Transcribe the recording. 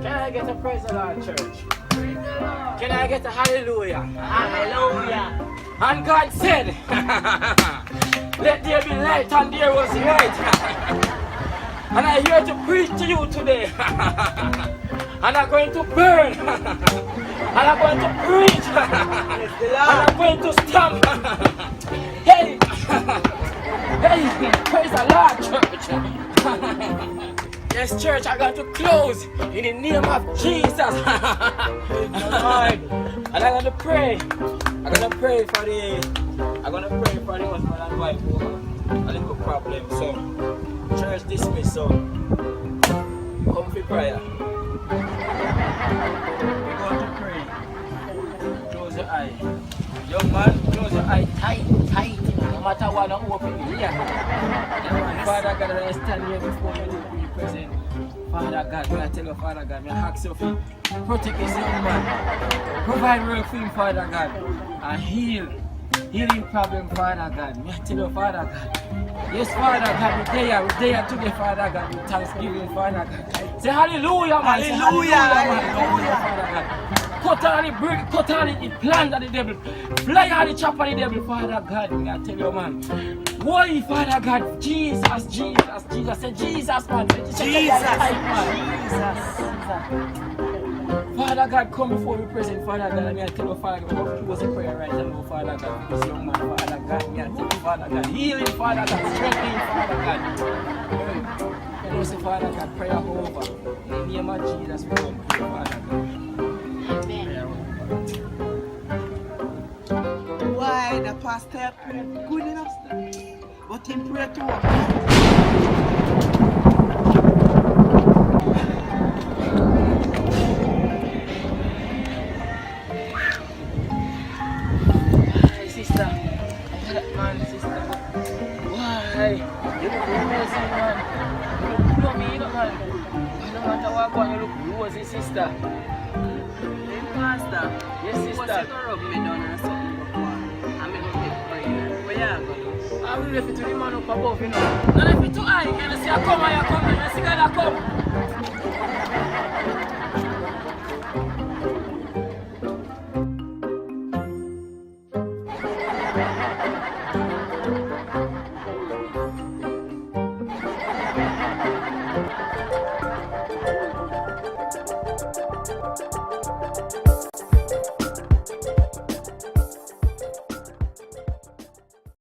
Can I get a praise the Lord, church? Can I get a hallelujah? Hallelujah. And God said, let there be light, and there was light. And I'm here to preach to you today. And I'm going to burn. And I'm going to preach. And I'm going to stamp. Hey, hey, praise the Lord, church. Yes, church, I'm going to close in the name of Jesus. And I'm going to pray. I'm going to pray for the husband and wife who have a little problem. So, church dismiss. So, come for prayer. We're going to pray. Close your eye. Young man, close your eye tight. No matter what, don't open it. Yeah. Father God, I stand here before you to be present. Father God, I tell you, Father God, I ask you to protect this young man. Provide work for him, Father God. And healing problem, Father God. I tell you, Father God. Yes, Father God, we're there today, Father God, with thanksgiving, Father God. Say hallelujah, man. Hallelujah, Father God. Cut all the brick, cut all the plant of the devil, fly all the chop of the devil, Father God. I tell you, man. Why, Father God? Jesus. Say Jesus, man. Jesus. Father God, come before we present, Father God, and I tell you, Father God, we're going to a prayer right now, Father God, for this young man, Father God, and I tell you, Father God, healing, Father God, strengthening, Father God. And also, Father God, prayer over. In the name of Jesus, we come to you, Father God. Why the pastor prayed good enough, but he prayed too much. Sister. Why? You look rosy, man. You look plummy, man. No matter what going, you look rosy, sister. Pastor, Yes, sister. what's you gonna rub me down or something? I'm going to make prayer. Where you going? I will left it to the man up above, you know. No, left it too high. You see, I come, you see, God, I come.